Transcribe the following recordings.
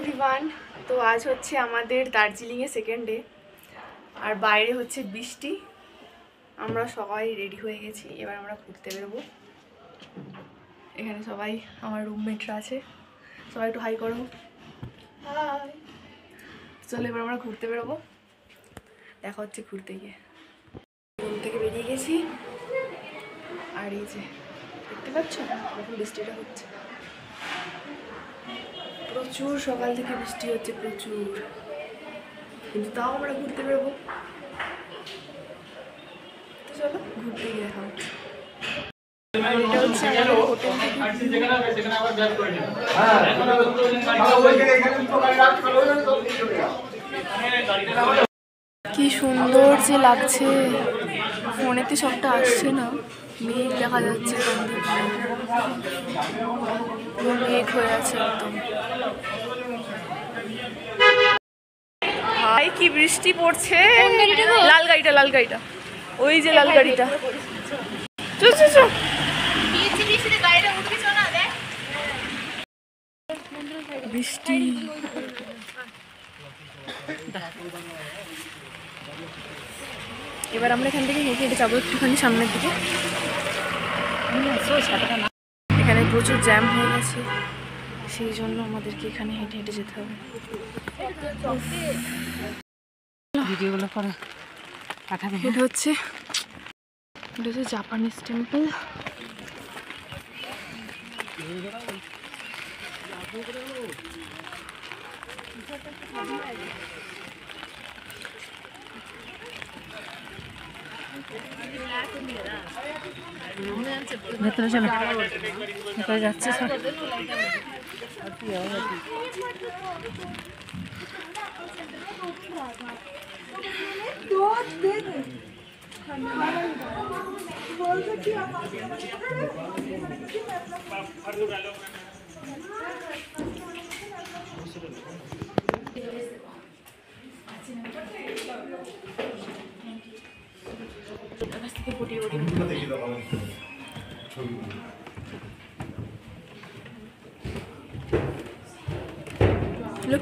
Everyone, তো আজ হচ্ছে আমাদের দার্জিলিংয়ে সেকেন্ড ডে আর বাইরে হচ্ছে বৃষ্টি। আমরা সবাই রেডি হয়ে গেছি, এবার আমরা ঘুরতে বেরোবো। এখানে সবাই আমার রুমমেটরা আছে, সবাই একটু হাই করো। হাই। চলো এবার আমরা ঘুরতে বেরোবো, দেখা হচ্ছে ঘুরতে গিয়ে। রুম থেকে বেরিয়ে গেছি আর এই যে দেখতে পাচ্ছ এখন বৃষ্টিটা হচ্ছে প্রচুর, সকাল থেকে বৃষ্টি হচ্ছে প্রচুর, কিন্তু তাও আমরা ঘুরতে বেরোবো। তো চলো ঘুরতে গিয়ে দেখা হচ্ছে। আর এটা হচ্ছে আমাদের হোটেল থেকে। কি সুন্দর যে লাগছে, ফোনেতে সবটা আসছে না, মেঘ দেখা যাচ্ছে, মেঘ হয়ে আছে একদম। ভাই কি বৃষ্টি পড়ছে। লাল গাড়িটা, লাল গাড়িটা, ওই যে লাল গাড়িটা। চল চল চল। বৃষ্টি এবার আমরা এখান থেকে হেঁটে হেঁটে যাবো একটুখানি সামনের দিকে। এখানে প্রচুর জ্যাম হয়ে গেছে, সেই জন্য আমাদেরকে এখানে হেঁটে হেঁটে যেতে হবে। ভিডিওগুলো করে পাঠাবে। এটা হচ্ছে জাপানিজ টেম্পল। ভেতরে চলো, ভেতরে যাচ্ছে সব।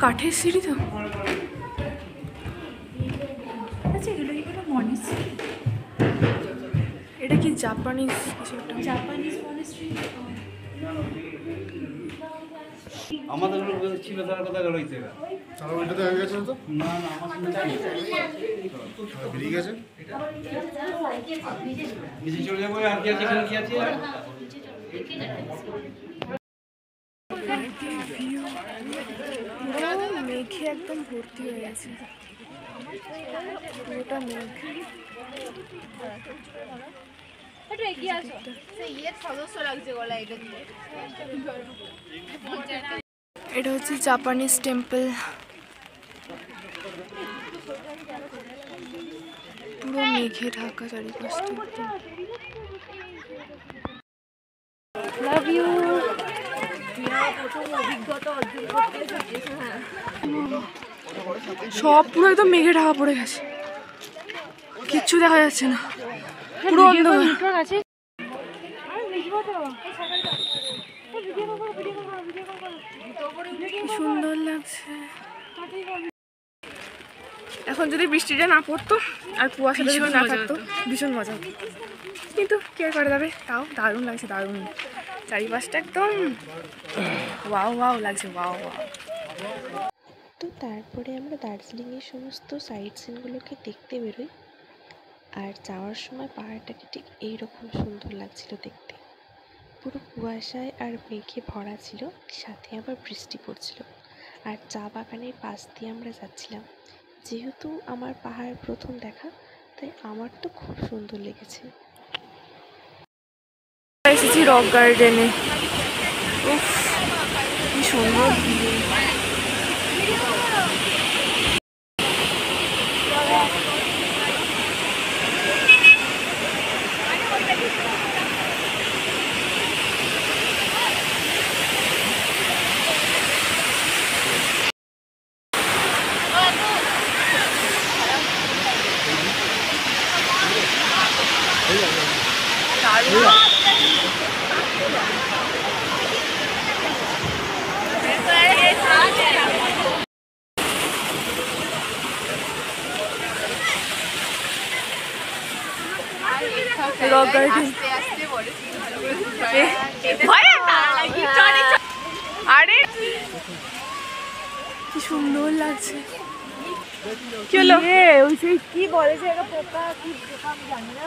কাঠের সিঁড়ি তো। আচ্ছা এগুলো কি কোনো মনেস্ট্রি? এটা কি জাপানিজ কিছু একটা? জাপানিজ মনেস্ট্রি আমাদের লোক ছিল, তার কথা গেল হইতে তাহলে ওইটা তো হয়ে গেছে তো। না না আমার সামনে বেরিয়ে গেছে, নিচে চলে যাবো। আর কি আছে, এখানে কি আছে? মেঘে একদম ভর্তি হয়ে গেছে, পুরোটা মেঘ। এটা হচ্ছে জাপানিজ টেম্পল, পুরো মেঘে ঢাকা চারিপাশটা। Love you. সব পুরো একদম মেঘে ঢাকা পড়ে গেছে, কিচ্ছু দেখা যাচ্ছে না, পুরো অন্ধকার আছে। সুন্দর লাগছে। এখন যদি বৃষ্টিটা না পড়তো আর কুয়াশাটা যদি না থাকতো, ভীষণ মজা হতো, কিন্তু কে করে যাবে। তাও দারুণ লাগছে, দারুণ। চারিপাশটা একদম ওয়াও ওয়াও লাগছে, ওয়াও ওয়াও। তো তারপরে আমরা দার্জিলিংয়ের সমস্ত সাইট সিনগুলোকে দেখতে বেরোই। আর যাওয়ার সময় পাহাড়টাকে ঠিক এইরকম সুন্দর লাগছিল দেখতে, পুরো কুয়াশায় আর মেঘে ভরা ছিল, সাথে আবার বৃষ্টি পড়ছিল। আর চা বাগানের পাশ দিয়ে আমরা যাচ্ছিলাম। যেহেতু আমার পাহাড় প্রথম দেখা, তাই আমার তো খুব সুন্দর লেগেছে। এসেছি রক গার্ডেনে, উফ কি সুন্দর ভিউ। Rock garden. আরে কি সুন্দর লাগছে। কি হলো? ওই সেই কি বলে যে একটা পোকা, কি পোকা আমি জানি না।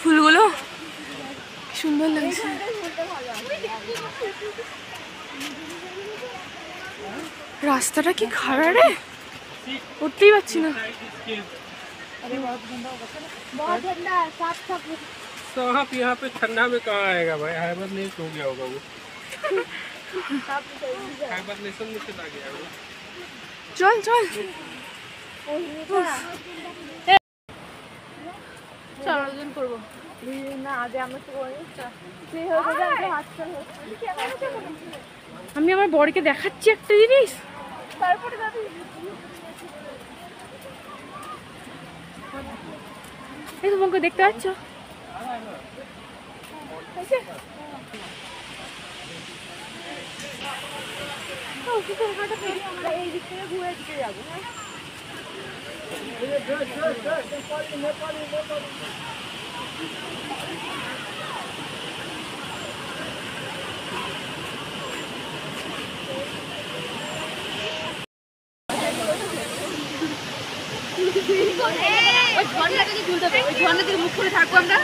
ফুলগুলো কি সুন্দর লাগছে। রাস্তাটা কি খাড়া রে, উঠতেই পারছি না। तो आप यहाँ पे ठंडा में कहाँ आएगा भाई, हाइबरनेट हो गया होगा वो। हाइबरनेशन में चला गया वो। চল চল চল করবো না, আগে আমরা তো আমি আমার বরকে দেখাচ্ছি একটা জিনিস, তারপরে এই তোমাকে দেখতে পাচ্ছ? এই দিক থেকে ঘুরে দিকে যাবো। ঝর্ণাটা কি তুলতে হবে, ওই ঝর্ণা থেকে মুখ করে থাকবো আমরা।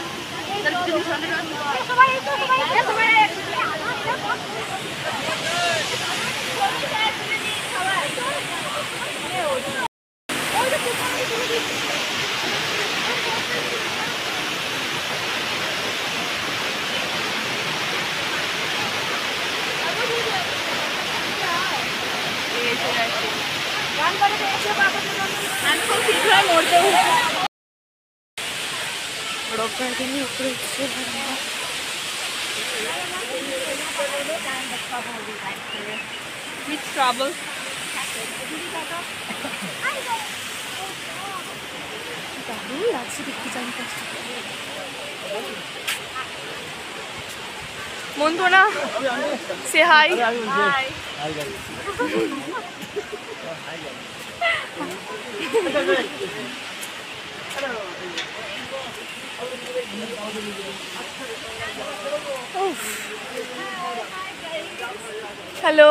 রক গার্ডেনের উপরে উঠছে ট্রাভেল। দারুণ লাগছে দেখতে চারিপাশে। মন্ত্রণা সে হাই। হ্যালো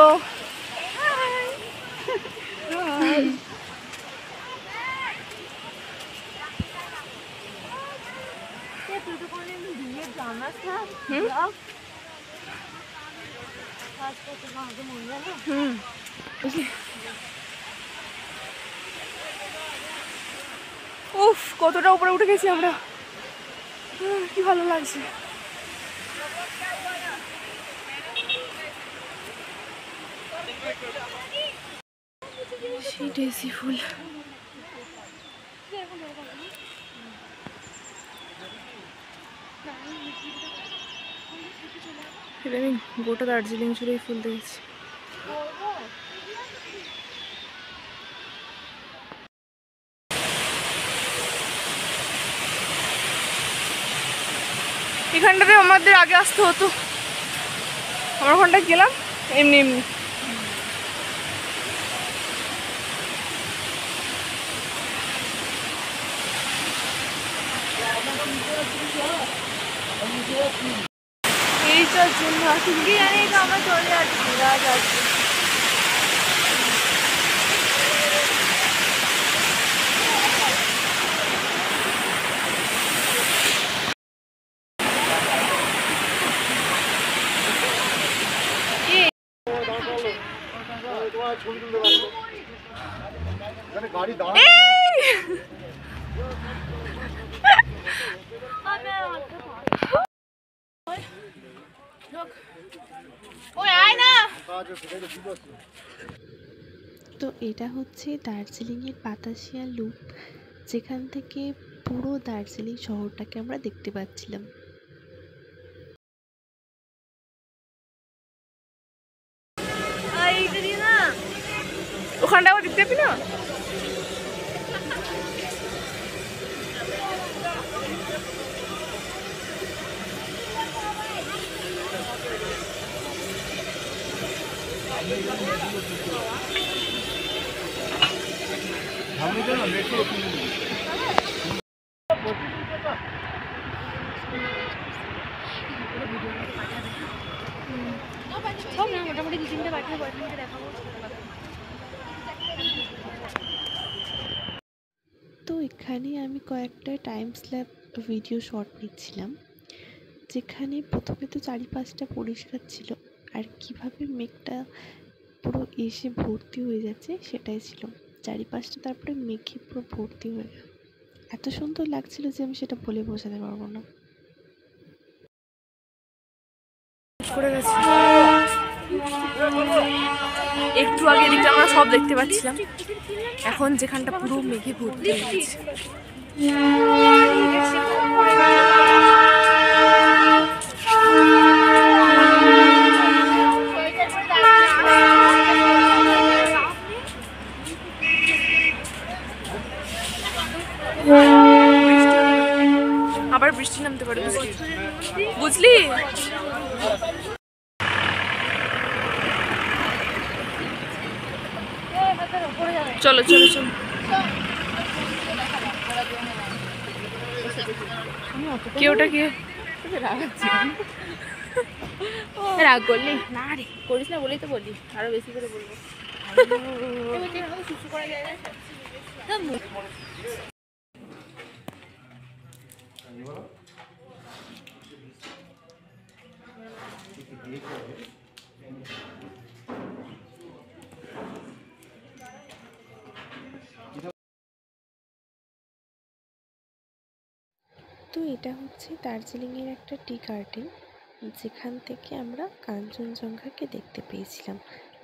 উফ, কতটা উপরে উঠে গেছি আমরা, কি ভালো লাগছে। সেই ডেজি ফুল। এটা আমি গোটা দার্জিলিং জুড়েই ফুল দেখেছি। এখানটাতে আমাদের আগে আসতে হতো, আমরা ওখানটায় গেলাম এমনি এমনি। এইটার জন্য আমরা চলে যাচ্ছি যাচ্ছি। তো এটা হচ্ছে দার্জিলিংয়ের বাতাসিয়া লুপ, যেখান থেকে পুরো দার্জিলিং শহরটাকে আমরা দেখতে পাচ্ছিলাম। ওখানটা আবার দেখতে পাবি না। তো এখানে আমি কয়েকটা টাইম স্ল্যাপ ভিডিও শট নিচ্ছিলাম, যেখানে প্রথমে তো চারিপাশটা পরিষ্কার ছিল আর কিভাবে মেঘটা পুরো এসে ভর্তি হয়ে যাচ্ছে সেটাই ছিল। চারিপাশটা তারপরে মেঘে পুরো ভর্তি হয়ে গেল, এত সুন্দর লাগছিল যে আমি সেটা বলে বোঝাতে পারবো না। করে গেছে একটু আগে, এদিকটা আমরা সব দেখতে পাচ্ছিলাম, এখন যেখানটা পুরো মেঘে ভর্তি হয়ে গেছে। আবার বৃষ্টি নামতে পারে, বুঝলি? চলো চলো চলো। কেউটা কি রাগ করলি? না রে, করিস না বলেই তো বলি, আরো বেশি করে বলবো। তো এটা হচ্ছে দার্জিলিংয়ের একটা টি গার্ডেন, যেখান থেকে আমরা কাঞ্চনজঙ্ঘাকে দেখতে পেয়েছিলাম।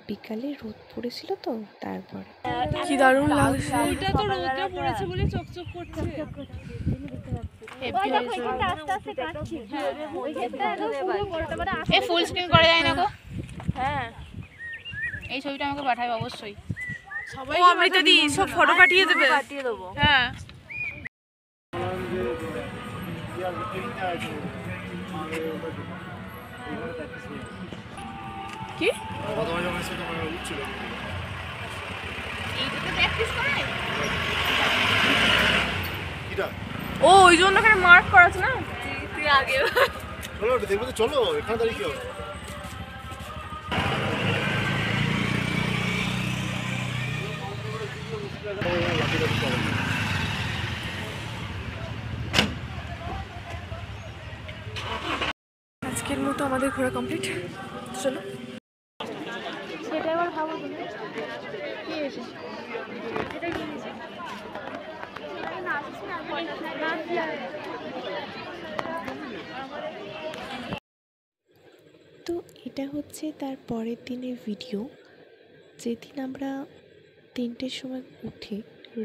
বিকালে রোদ পড়েছিল তো তারপরে। কি দারুণ লাগছে। ওইটা তো রোদটা পড়েছে বলে চকচক করছে। ফুল স্ক্রিন করা যায় না গো? হ্যাঁ, এই ছবিটা আমাকে পাঠাবে অবশ্যই। ও অমৃতা দি সব ফটো পাঠিয়ে দেবে। হ্যাঁ, কি ও ওই জন্য ওখানে মার্ক করা আছে না। তুই আগে চলো দেখবো তো, চলো এখানে দাঁড়িয়ে কি হবে? আজকের মতো আমাদের ঘোরা কমপ্লিট, চলো। সেটা এবার ভাবো তুমি কি হয়েছে? তো এটা হচ্ছে তার পরের দিনের ভিডিও, যেদিন আমরা 3টের সময় উঠে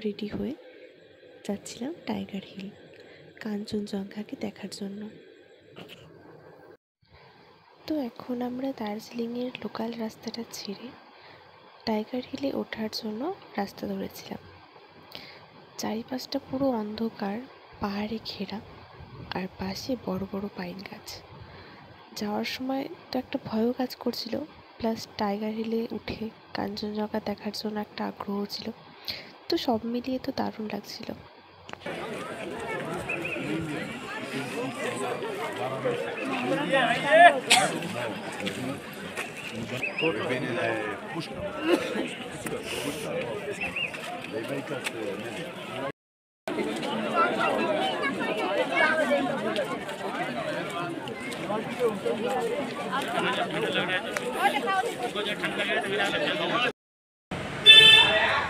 রেডি হয়ে যাচ্ছিলাম টাইগার হিল কাঞ্চনজঙ্ঘাকে দেখার জন্য। তো এখন আমরা দার্জিলিংয়ের লোকাল রাস্তাটা ছেড়ে টাইগার হিলে ওঠার জন্য রাস্তা ধরেছিলাম। চারিপাশটা পুরো অন্ধকার, পাহাড়ে ঘেরা, আর পাশে বড় বড় পাইন গাছ। যাওয়ার সময় তো একটা ভয়ও কাজ করছিল, প্লাস টাইগার হিলে উঠে কাঞ্চনজঙ্ঘা দেখার জন্য একটা আগ্রহ ছিল। তো সব মিলিয়ে তো দারুণ লাগছিল।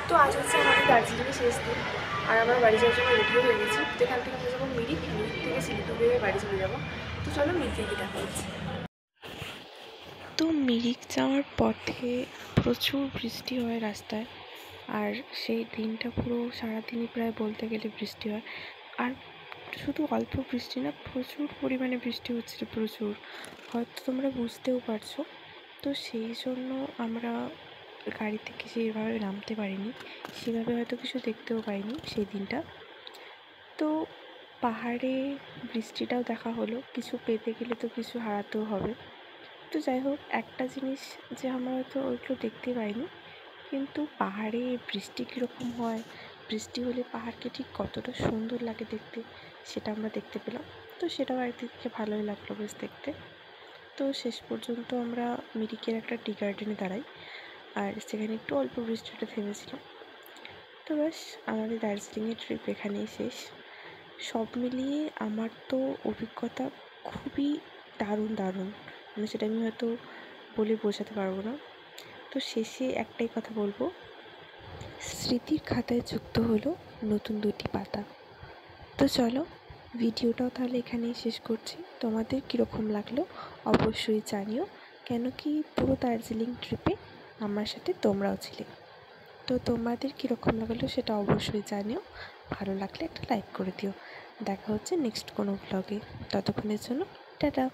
তো আজ হচ্ছে আমাদের দার্জিলিংয়ে শেষ দিন, আর আমরা বাড়ি যাওয়ার জন্য রেডিও হয়ে গেছি। যেখান থেকে আমরা যাবো মিরিক, মিরিক থেকে শিলিগুড়ি হয়ে বাড়ি চলে যাবো। তো চলো মিরিকে গিয়ে দেখা হচ্ছে। তো মিরিক যাওয়ার পথে প্রচুর বৃষ্টি হয় রাস্তায়, আর সেই দিনটা পুরো সারাদিনই প্রায় বলতে গেলে বৃষ্টি হয়। আর শুধু অল্প বৃষ্টি না, প্রচুর পরিমাণে বৃষ্টি হচ্ছিল, প্রচুর, হয়তো তোমরা বুঝতেও পারছো। তো সেই জন্য আমরা গাড়ি থেকে সেইভাবে নামতে পারিনি, সেভাবে হয়তো কিছু দেখতেও পাইনি সেই দিনটা। তো পাহাড়ে বৃষ্টিটাও দেখা হলো, কিছু পেতে গেলে তো কিছু হারাতেও হবে। তো যাই হোক, একটা জিনিস যে আমরা হয়তো ওইগুলো দেখতে পাইনি, কিন্তু পাহাড়ে বৃষ্টি কীরকম হয়, বৃষ্টি হলে পাহাড়কে ঠিক কতটা সুন্দর লাগে দেখতে, সেটা আমরা দেখতে পেলাম। তো সেটাও একদিকে ভালোই লাগলো বেশ দেখতে। তো শেষ পর্যন্ত আমরা মিরিকের একটা টি গার্ডেনে দাঁড়াই, আর সেখানে একটু অল্প বৃষ্টিটা থেমেছিলাম। তো ব্যাস আমাদের দার্জিলিংয়ের ট্রিপ এখানেই শেষ। সব মিলিয়ে আমার তো অভিজ্ঞতা খুবই দারুণ, মানে সেটা আমি হয়তো বলে বোঝাতে পারবো না। তো শেষে একটাই কথা বলবো, স্মৃতির খাতায় যুক্ত হলো নতুন 2টি পাতা। তো চলো ভিডিওটাও তাহলে এখানেই শেষ করছি। তোমাদের কীরকম লাগলো অবশ্যই জানিও, কেন কি পুরো দার্জিলিং ট্রিপে আমার সাথে তোমরাও ছিলে। তো তোমাদের কীরকম লাগলো সেটা অবশ্যই জানিও, ভালো লাগলে একটা লাইক করে দিও। দেখা হচ্ছে নেক্সট কোনো ব্লগে, ততক্ষণের জন্য টাটা।